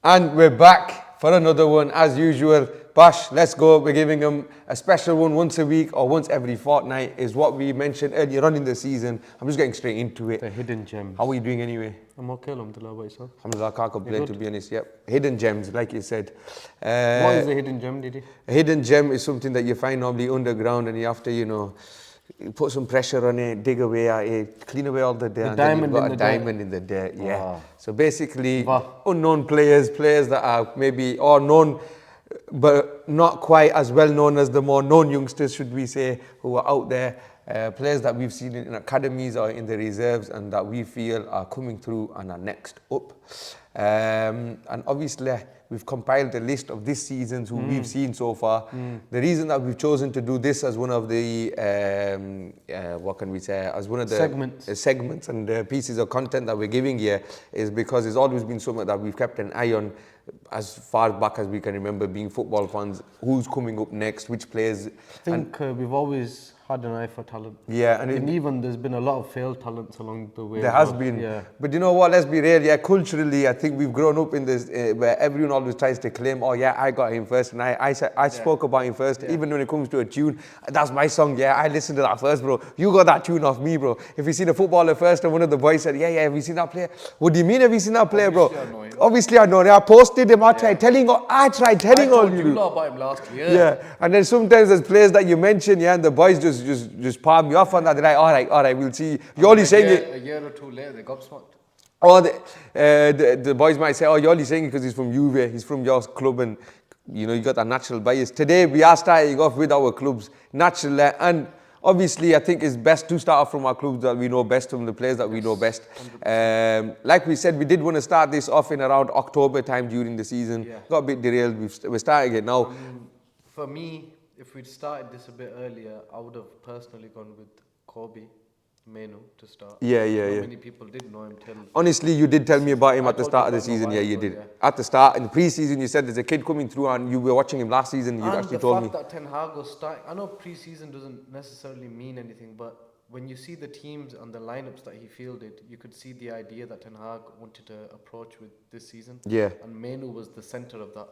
And we're back for another one as usual. Bash, let's go. We're giving them a special one once a week or once every fortnight is what we mentioned earlier on in the season. I'm just getting straight into it. The hidden gems. How are you doing anyway? I'm okay, alhamdulillah, by yourself. Alhamdulillah, can't complain to be honest. Yep. Hidden gems, like you said. What is a hidden gem, Didi? A hidden gem is something that you find normally underground and you have to, you put some pressure on it, dig away at it, clean away all the dirt. And then you've got a diamond in the dirt. Yeah. Wow. So basically, unknown players that are maybe or known, but not quite as well known as the more known youngsters, should we say, who are out there. Players that we've seen in academies or in the reserves and that we feel are coming through and are next up. And obviously, we've compiled a list of this season's who we've seen so far. The reason that we've chosen to do this as one of the, what can we say, as one of the segments and pieces of content that we're giving here is because it's always been something that we've kept an eye on as far back as we can remember being football fans. Who's coming up next, which players. I think we've always had an eye for talent. Yeah. And even there's been a lot of failed talents along the way. There has been. Yeah. But you know what, let's be real, culturally, I think we've grown up in this, where everyone always tries to claim, oh yeah, I got him first, and I spoke about him first, even when it comes to a tune, that's my song, I listened to that first, bro. You got that tune off me, bro. If you seen a footballer first, and one of the boys said, have you seen that player? What do you mean, have you seen that player, bro? Obviously I know him. I posted him, I tried telling all you. You know about him last year. Yeah, and then sometimes there's players that you mention, and the boys just palm you off on that. They're like, all right, we'll see. You're only saying it. A year or two later, they got smoked. Or the boys might say, you're only saying it because he's from Juve, he's from your club, and you got that natural bias. Today, we are starting off with our clubs naturally, and obviously, I think it's best to start off from our clubs that we know best, from the players that we know best. Like we said, we did want to start this off in around October time during the season. Got a bit derailed. We're starting it now. For me, if we'd started this a bit earlier, I would have personally gone with Kobe Mainoo to start. Yeah. Many people didn't know him till... Honestly, you did tell me about him at the start of the season. You did. Yeah. At the start, in the pre-season, you said there's a kid coming through and you were watching him last season. You actually told me. And the fact that Ten Hag was starting... I know pre-season doesn't necessarily mean anything, but when you see the teams and the lineups that he fielded, you could see the idea that Ten Hag wanted to approach with this season. Yeah. And Mainoo was the centre of that.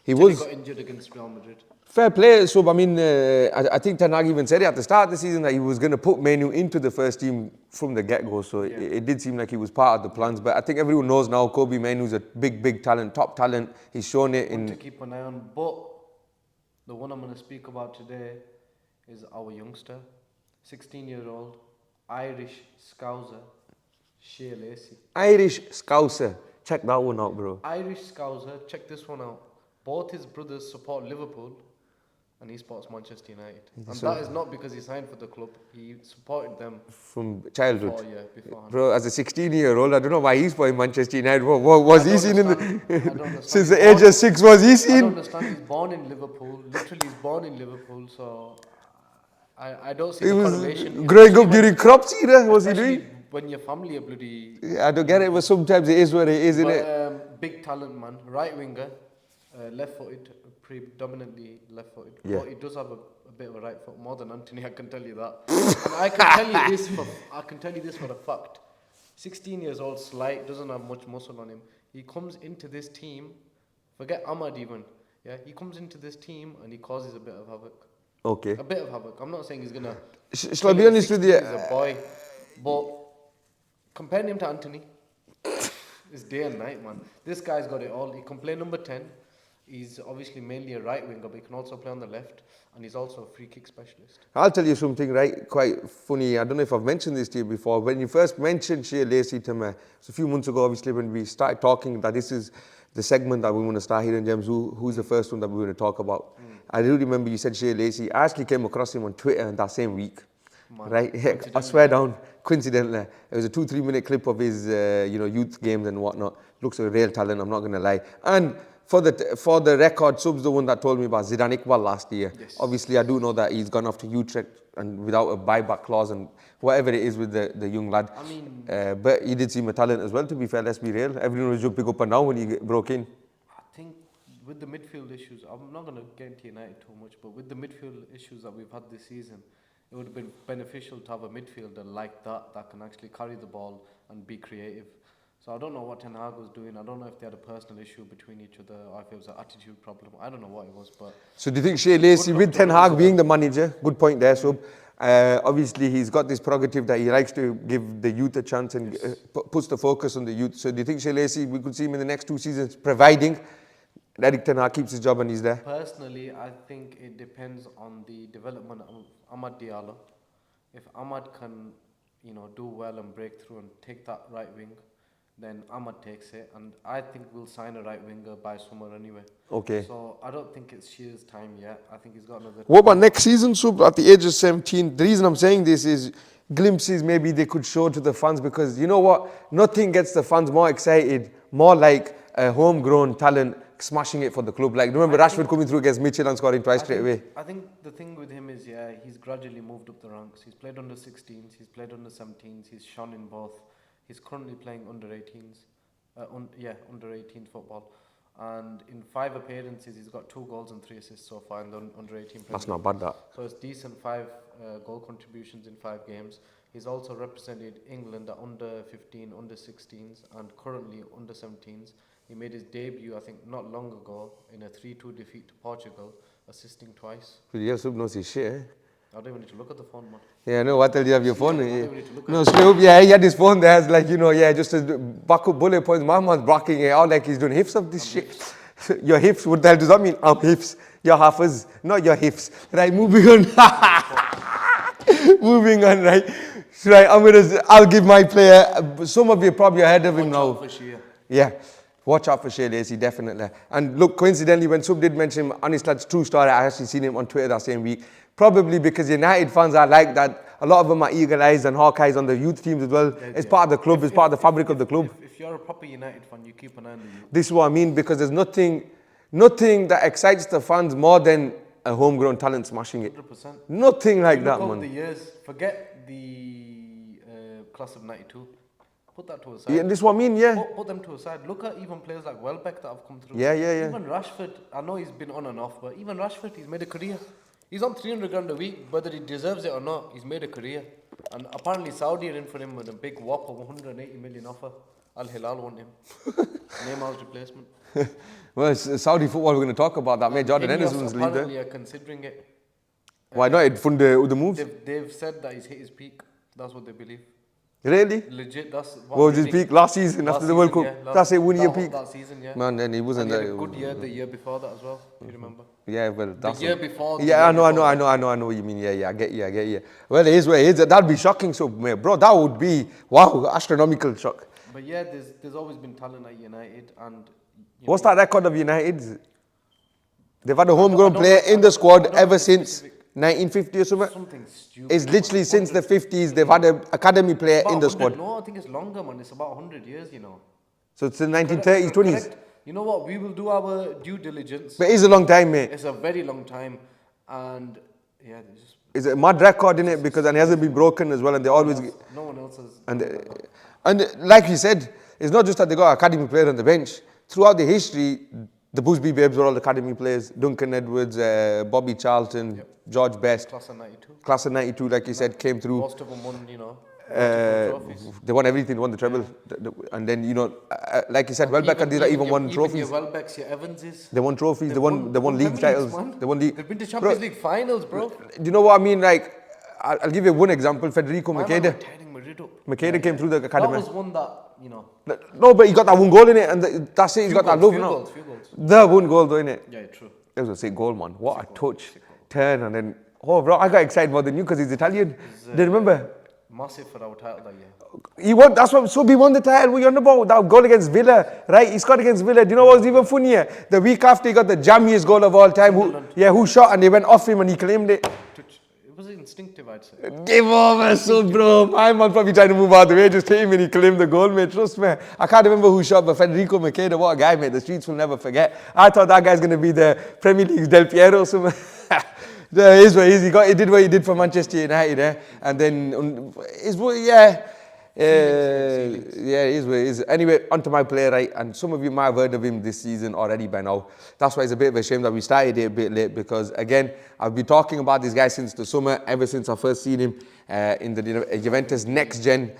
He got injured against Real Madrid. Fair play. So, I mean, I think Ten Hag even said it at the start of the season that he was going to put Mainoo into the first team from the get-go. So it did seem like he was part of the plans. But I think everyone knows now Kobe Mainoo's a big talent, top talent. He's shown it in... to keep an eye on. But the one I'm going to speak about today is our youngster, 16-year-old, Irish Scouser, Shea Lacey. Irish Scouser. Check that one out, bro. Irish Scouser. Check this one out. Both his brothers support Liverpool and he supports Manchester United. And that is not because he signed for the club. He supported them from childhood. Beforehand. Bro, as a 16-year-old, I don't know why he's supporting Manchester United. What was he seen in the... Since the age of 6, was he seen? I don't understand. He's born in Liverpool. Literally, he's born in Liverpool. So I don't see the correlation. Growing up during crops era, was he doing? When your family are bloody... I don't get it, but sometimes it is what it is, isn't it? Big talent, man. Right winger. Left-footed, predominantly left-footed. Yeah. But he does have a bit of a right foot, more than Anthony, I can tell you that. And I can tell you this for a fact. 16 years old, slight, doesn't have much muscle on him. He comes into this team, forget Ahmad even, he comes into this team and he causes a bit of havoc. Okay. A bit of havoc. I'm not saying he's gonna... Shall I be honest with you? He's a boy. But comparing him to Anthony, it's day and night, man. This guy's got it all. He can play number 10. He's obviously mainly a right winger, but he can also play on the left, and he's also a free kick specialist. I'll tell you something, right? Quite funny. I don't know if I've mentioned this to you before. When you first mentioned Shea Lacey to me, it's a few months ago, obviously, when we started talking that this is the segment that we want to start Hidden Gems. Who's the first one that we're going to talk about? I do remember you said Shea Lacey. I actually came across him on Twitter that same week. Man, right? I swear down, coincidentally, it was a 2-3 minute clip of his, youth games and whatnot. Looks like a real talent, I'm not going to lie. And for the record, Sub's the one that told me about Zidane Iqbal last year. Yes. Obviously, I do know that he's gone off to Utrecht and without a buyback clause and whatever it is with the young lad. I mean, but he did seem a talent as well, to be fair, let's be real. Everyone was jumping up and down when he broke in. I think with the midfield issues, I'm not going to get into United too much, but with the midfield issues that we've had this season, it would have been beneficial to have a midfielder like that can actually carry the ball and be creative. So I don't know what Ten Hag was doing. I don't know if they had a personal issue between each other or if it was an attitude problem. I don't know what it was, but So do you think Shea Lacey, with Ten Hag being the manager, good point there, Sub, obviously he's got this prerogative that he likes to give the youth a chance and puts the focus on the youth. So do you think Shea Lacey, we could see him in the next 2 seasons, providing Eric Ten Hag keeps his job and he's there? personally, I think it depends on the development of Amad Diallo. If Ahmad can, do well and break through and take that right wing, then Ahmad takes it. And I think we'll sign a right winger by summer anyway. Okay. So I don't think it's Shea's time yet. I think he's got another. What about next season, Sub, at the age of 17? The reason I'm saying this is glimpses maybe they could show to the fans, because you know what? Nothing gets the fans more excited, more like a homegrown talent smashing it for the club. Like, remember Rashford coming through against Mitchell and scoring twice straight away? I think the thing with him is, he's gradually moved up the ranks. He's played under 16s, he's played under 17s, he's shone in both. He's currently playing under 18s. Under 18 football. And in 5 appearances, he's got 2 goals and 3 assists so far in the under 18. That's not bad, that. So it's decent 5 goal contributions in 5 games. He's also represented England at under 15, under 16s, and currently under 17s. He made his debut, I think, not long ago in a 3-2 defeat to Portugal, assisting twice. Yeah, Sub knows his shit, eh? I don't even need to look at the phone, man. Yeah, no, what else do you have your phone? I don't even need to look No, at straight up, yeah, he had his phone there, it's like, just a backup bullet points. My man's barking it out like he's doing hips of this shit. Your hips, what the hell does that mean? Hips. Your halfers, not your hips. Right, moving on. Moving on, right? Right, I'll give my player, some of you probably ahead of him now. Yeah. Watch out for Shea Lacey, definitely. And look, coincidentally, when Sub did mention him, honest lad's true story, I actually seen him on Twitter that same week. Probably because United fans are like that. A lot of them are eagle-eyes and hawk-eyes on the youth teams as well. It's part of the club, it's part of the fabric of the club. If you're a proper United fan, you keep an eye on the youth. This is what I mean, because there's nothing that excites the fans more than a homegrown talent smashing it. 100%. Nothing like that, over man. the years, forget the class of 92. Put that to a side. Yeah, this is what I mean, yeah. Put them to a side. Look at even players like Welbeck that have come through. Yeah. Even Rashford, I know he's been on and off, but even Rashford, he's made a career. He's on 300 grand a week, whether he deserves it or not, he's made a career. And apparently Saudi are in for him with a big whopper, 180 million offer. Al Hilal want him. Neymar's replacement. Well, it's Saudi football, we're going to talk about that. Mate, Jordan Henderson's leave there. Apparently are considering it. Why not? It fund the moves? They've said that he's hit his peak. That's what they believe. Really? Legit, that's what was his peak? Last season, after the World Cup? Yeah, that's it, 1 year peak? That season, yeah. Man, then he wasn't and he there. had a good year the year before that as well, if you remember. Yeah, well, that's... The year before. Yeah, I know what you mean. Yeah, I get you. Well, it is what it is. That'd be shocking. So, mate, bro, that would be, wow, astronomical shock. But yeah, there's always been talent at United. And what's that record of United? They've had a homegrown player in the squad ever since 1950 or something. Something stupid. It's literally since the 50s they've had an academy player in the squad. No, I think it's longer, man. It's about 100 years, So it's the 1930s, 20s. Correct. You know what? We will do our due diligence. But it's a long time, mate. It's a very long time. And yeah, it's a mad record, in it, because and it hasn't been broken as well, and they always... No one else has... And like you said, it's not just that they got an academy player on the bench. Throughout the history, the Busby Babes were all academy players. Duncan Edwards, Bobby Charlton, George Best. Class of 92. Class of 92, like you said, came through. Most of them won, they won everything, they won the treble. And then, like you said, Welbeck and these even won trophies. Your Welbecks, your Evanses. They won trophies, they won league titles. They won league. They've been to Champions League finals, bro. Do you know what I mean? Like, I'll give you one example. Federico Makeda. Makeda came through the academy. That was one that, No, but he got that one goal in it, and that's it. He's got that love now. Few goals. The one goal, though, in it. Yeah, true. It was a sick goal, man. What a touch. Turn, and then, oh, bro, I got excited more than you because he's Italian. Do you remember? Massive for our title that year. He won, that's what, so he won the title. What you on about? That goal against Villa, right? He scored against Villa. Do you know what was even funnier? The week after, he got the jammiest goal of all time. Who shot, and they went off him, and he claimed it. It was instinctive, I'd say. Give over, so bro. My man probably trying to move out of the way, just hit him and he claimed the goal, mate. Trust me. I can't remember who shot, but Federico Makeda, what a guy, mate. The streets will never forget. I thought that guy's going to be the Premier League's Del Piero or something. It is what it is. He did what he did for Manchester United, and then, Yeah, it is what it is. Anyway, onto my player, right? And some of you might have heard of him this season already by now. That's why it's a bit of a shame that we started it a bit late because, again, I've been talking about this guy since the summer, ever since I first seen him in the Juventus Next Gen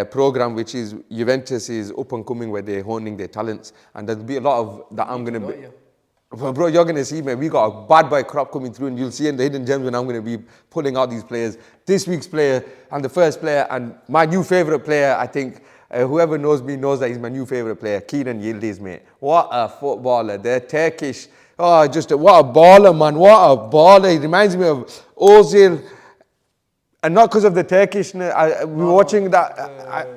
program, which is Juventus is up and coming where they're honing their talents. And there'll be a lot of that I'm going to be. Well, bro, you're going to see, man, we got a bad boy crop coming through and you'll see in the hidden gems when I'm going to be pulling out these players. This week's player and the first player and my new favourite player, I think, whoever knows me knows that he's my new favourite player, Kenan Yildiz, mate. What a footballer. They're Turkish. Oh, what a baller, man. What a baller. He reminds me of Ozil. And not because of the Turkishness. We were watching that.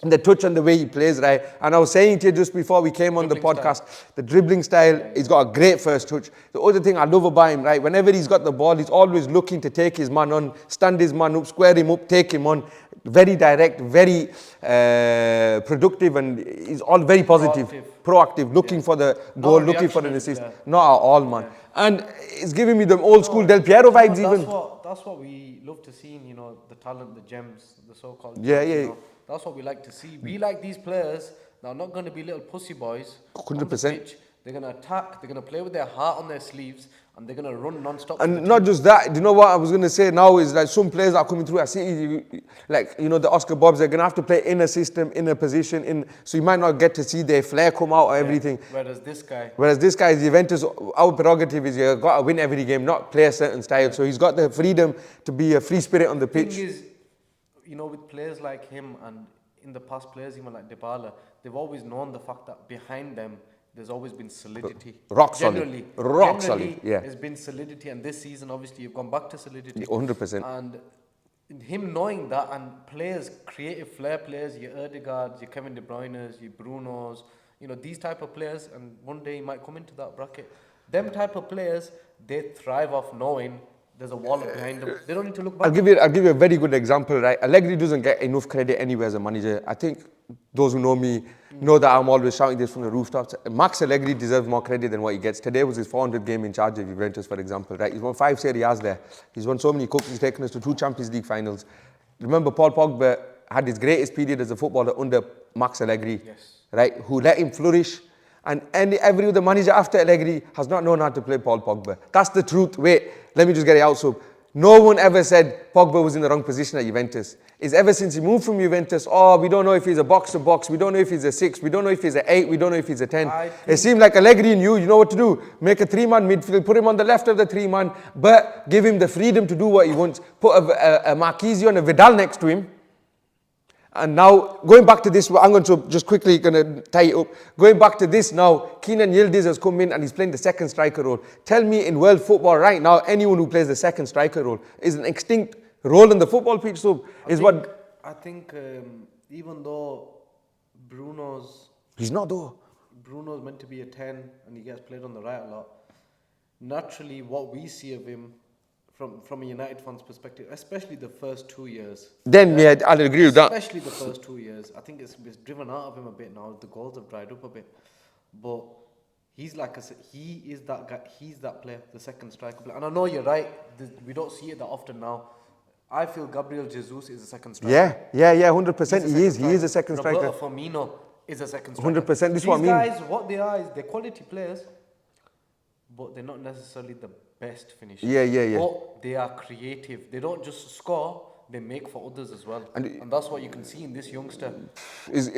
The touch and the way he plays, right? And I was saying to you just before we came on the podcast, the dribbling style, he's got a great first touch. The other thing I love about him, right? Whenever he's got the ball, he's always looking to take his man on, stand his man up, square him up, take him on. Very direct, very productive, and he's all very positive, proactive, looking for the goal, looking for an assist. Not at all, man. And it's giving me the old school Del Piero vibes even. That's what we love to see, you know, the talent, the gems, the so-called gems, you know. That's what we like to see. We like these players that are not going to be little pussy boys. 100%. They're going to attack, they're going to play with their heart on their sleeves, and they're going to run non-stop. And not just that, do you know what I was going to say now is like some players are coming through at City, like, you know, the Oscar Bobs, they're going to have to play in a system, in a position, so you might not get to see their flair come out or everything. Whereas this guy is Juventus, our prerogative is you've got to win every game, not play a certain style. So he's got the freedom to be a free spirit on the pitch. The thing is, you know, with players like him and in the past players even like Dybala, they've always known the fact that behind them there's always been solidity. Rock solid. Yeah. There's been solidity, and this season obviously you've gone back to solidity. 100%. And him knowing that, and players, creative flair players, your Erdegaards, your Kevin De Bruyne's, your Brunos, you know, these type of players, and one day he might come into that bracket. Them type of players, they thrive off knowing there's a wall behind them. They don't need to look back. I'll give you a very good example, right? Allegri doesn't get enough credit anywhere as a manager. I think those who know me know that I'm always shouting this from the rooftops. Max Allegri deserves more credit than what he gets. Today was his 400th game in charge of Juventus, for example, right? He's won 5 Serie A's there. He's won so many cups. He's taken us to 2 Champions League finals. Remember, Paul Pogba had his greatest period as a footballer under Max Allegri, right? Who let him flourish. And every other manager after Allegri has not known how to play Paul Pogba. That's the truth. Wait, let me just get it out. So no one ever said Pogba was in the wrong position at Juventus. It's ever since he moved from Juventus, we don't know if he's a box-to-box, we don't know if he's a 6, we don't know if he's a 8, we don't know if he's a 10. It seemed like Allegri knew, you know what to do. Make a 3-man midfield, put him on the left of the 3-man, but give him the freedom to do what he wants. Put a Marquise and a Vidal next to him. And now, going back to this, I'm going to just quickly tie it up. Going back to this now, Kenan Yildiz has come in and he's playing the second striker role. Tell me in world football right now, anyone who plays the second striker role is an extinct role in the football pitch. So I think even though he's not though. Bruno's meant to be a 10 and he gets played on the right a lot. Naturally, what we see of him from a United fan's perspective, especially the first 2 years. Then, yeah, I'll agree with that. Especially the first 2 years. I think it's driven out of him a bit now. The goals have dried up a bit. But he's like he is that guy. He's that player, the second striker player. And I know you're right. We don't see it that often now. I feel Gabriel Jesus is a second striker. Yeah, 100%. He is a second striker. Roberto Firmino is a second striker. 100%. This is what I mean. These guys, what they are is they're quality players, but they're not necessarily the best finishers. Yeah. But they are creative. They don't just score, they make for others as well. And that's what you can see in this youngster.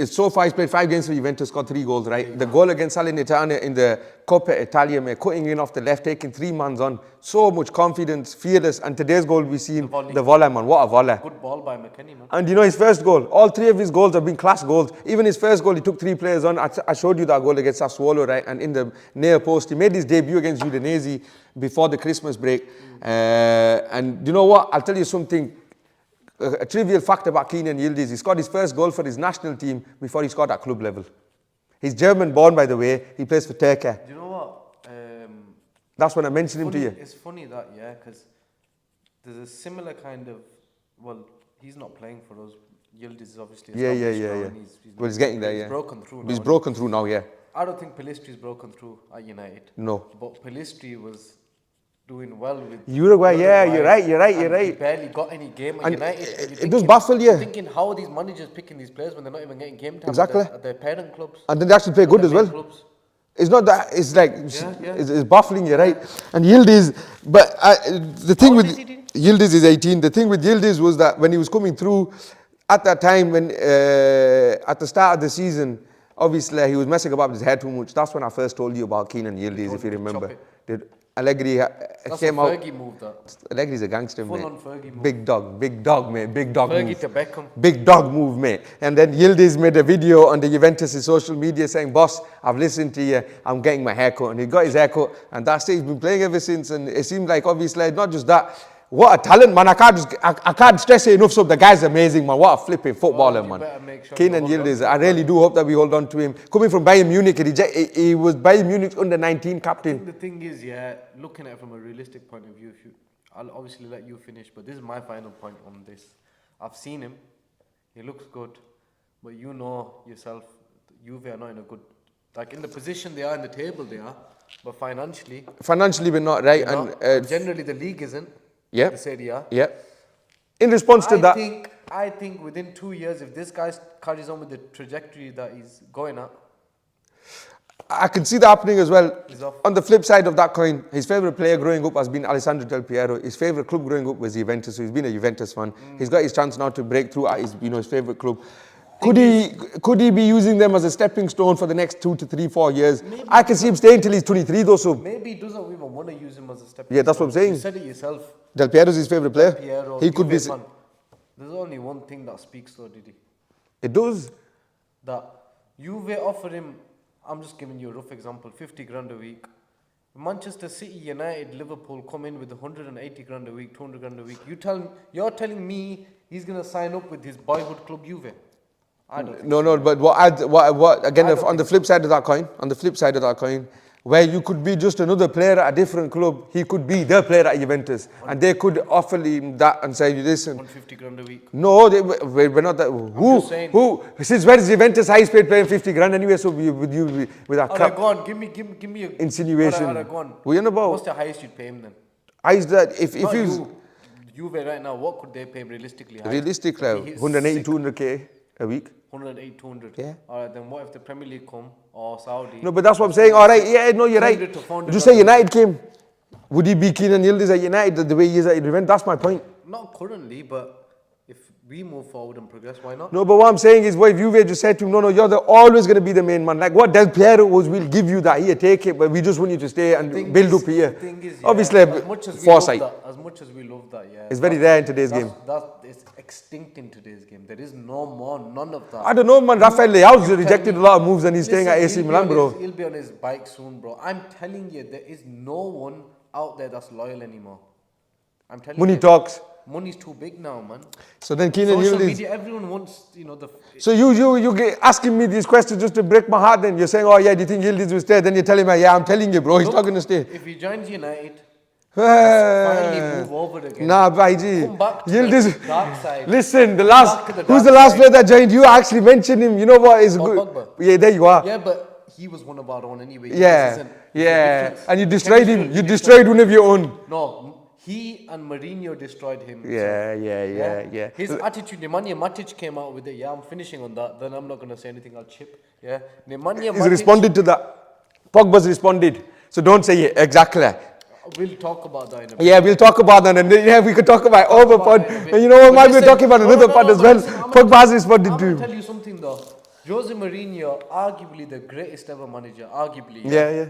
So far, he's played 5 games for Juventus, got 3 goals, right? Yeah. The goal against Salernitana in the Coppa Italia, cutting in off the left, taking 3 mans on. So much confidence, fearless. And today's goal, we've seen the volley, man. What a volley. Good ball by McKennie, man. And you know his first goal, all 3 of his goals have been class goals. Even his first goal, he took 3 players on. I showed you that goal against Sassuolo, right? And in the near post, he made his debut against Udinese before the Christmas break. And you know what? I'll tell you something. A trivial fact about Kenan Yildiz, he scored his first goal for his national team before he scored at club level. He's German born, by the way. He plays for Turkey. Do you know what? That's when I mentioned him to you. It's funny that, because there's a similar kind of, he's not playing for us. Yildiz is obviously Yeah. He's getting there, He's broken through now. He's broken through now, yeah. I don't think Pellistri's broken through at United. No. But Pellistri was doing well with Uruguay, yeah, you're right. He barely got any game at And United. it does baffle you. You're thinking, how are these managers picking these players when they're not even getting game time at their parent clubs? And then they actually play good as well. Clubs. It's not that, it's like, Yeah. It's baffling, you're right. And Yildiz, but the thing with Yildiz is 18. The thing with Yildiz was that when he was coming through, at that time, when at the start of the season, obviously he was messing about with his head too much. That's when I first told you about Kenan Yildiz, if you remember. Allegri came out. Fergie move that. Allegri's a gangster, Full mate. on Fergie move. Big dog, mate. Big dog Fergie move. to Beckham. Big dog move, mate. And then Yildiz made a video on the Juventus' social media saying, "Boss, I've listened to you. I'm getting my haircut." And he got his haircut, and that's it. He's been playing ever since. And it seemed like, obviously, not just that. What a talent, man. I can't stress it enough. So the guy's amazing, man. What a flipping footballer, man. Kenan Yildiz. I really do hope that we hold on to him. Coming from Bayern Munich, he was Bayern Munich's under 19 captain. The thing is, looking at it from a realistic point of view, I'll obviously let you finish, but this is my final point on this. I've seen him. He looks good. But you know yourself, Juve are not in a good... Like, in the position they are, in the table they are. But financially... Financially, we're not, right? And generally, the league isn't. Yeah. The Serie A. Yeah. In response to that... I think within 2 years, if this guy carries on with the trajectory that he's going at... I can see that happening as well. He's off. On the flip side of that coin, his favourite player growing up has been Alessandro Del Piero. His favourite club growing up was Juventus, so he's been a Juventus fan. He's got his chance now to break through at his favourite club. Could he be using them as a stepping stone for the next 2 to 3, 4 years? I can see him staying till he's 23 though. So maybe he doesn't even want to use him as a stepping stone. Yeah, that's what I'm saying. You said it yourself. Del Piero's his favourite player. Piero, he could be. Man. There's only one thing that speaks though, Didi. It does. That Juve offer him, I'm just giving you a rough example, 50 grand a week. Manchester City, United, Liverpool come in with 180 grand a week, 200 grand a week. You're telling me he's going to sign up with his boyhood club Juve? I don't think No, but what again, on the flip side of that coin, where you could be just another player at a different club, he could be the player at Juventus, and they could offer him that and say, listen, 150 grand a week. No, we're not that. Who? Since when is Juventus highest paid player 50 grand anyway? So with that crap. Alright, go on. Give me a insinuation. Alright, go on. What you about? What's the highest you'd pay him then? Highest that if you Juve right now, what could they pay him realistically? Realistically, 180, 200k a week. 108, 200. Yeah. Alright, then what if the Premier League come or Saudi? No, but that's what I'm saying. Alright, yeah, no, you're right. Just say United came. Would he be Kenan Yildiz at United the way he is at Juventus? That's my point. Not currently, but if we move forward and progress, why not? No, but what I'm saying is, what if Juve just said to him, no, you're always going to be the main man. Like what Del Piero was, we'll give you that. Here, take it, but we just want you to stay and build up here. The thing is, obviously, foresight. As much as we love that, it's very rare in today's game. It's extinct in today's game. There is no more, none of that. I don't know, man. Rafael Leao's rejected a lot of moves and he's staying at AC Milan, bro. He'll be on his bike soon, bro. I'm telling you, there is no one out there that's loyal anymore. I'm telling you. Money talks. Money's too big now, man. So then Kenan Yildiz. Social media, everyone wants, the... So you get asking me these questions just to break my heart then. You're saying, oh yeah, do you think Yildiz will stay? Then you're telling me, yeah, I'm telling you, bro, he's not going to stay. If he joins United, finally move over again. Nah, Baiji. Come back to Yildiz, the dark side. Listen, who's the last player that joined you? I actually mentioned him. You know what is good? Pogba. Yeah, there you are. Yeah, but he was one of our own anyway. Yeah. And you destroyed him. You destroyed one of your own. No. He and Mourinho destroyed him. Yeah. His attitude, Nemanja Matic came out with it. Yeah, I'm finishing on that. Then I'm not going to say anything. I'll chip. Yeah. He's responded to that. Pogba's responded. So don't say it. Exactly. We'll talk about that in a bit. Yeah, we'll talk about that. And we could talk about over pod. And you know what, man, we're talking about another pod as well. Pogba has responded to him. I'm going to tell you something though. Jose Mourinho, arguably the greatest ever manager. Arguably. Yeah.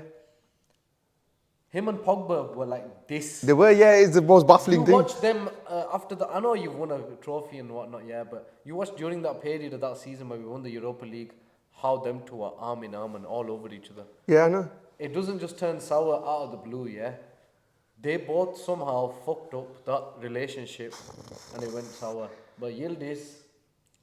Him and Pogba were like this. They were, it's the most baffling thing. You watch them after I know you've won a trophy and whatnot, but you watched during that period of that season where we won the Europa League, how them two are arm in arm and all over each other. Yeah, I know. It doesn't just turn sour out of the blue, They both somehow fucked up that relationship and it went sour. But Yildiz,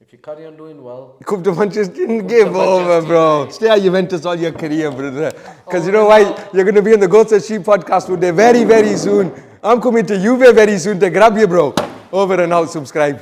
if you carry on doing well... Come to Manchester, give over, bro. Stay at Juventus all your career, brother. Because you know why? You're going to be on the Goats and Sheep podcast today very, very soon. I'm coming to Juve very soon to grab you, bro. Over and out, subscribe.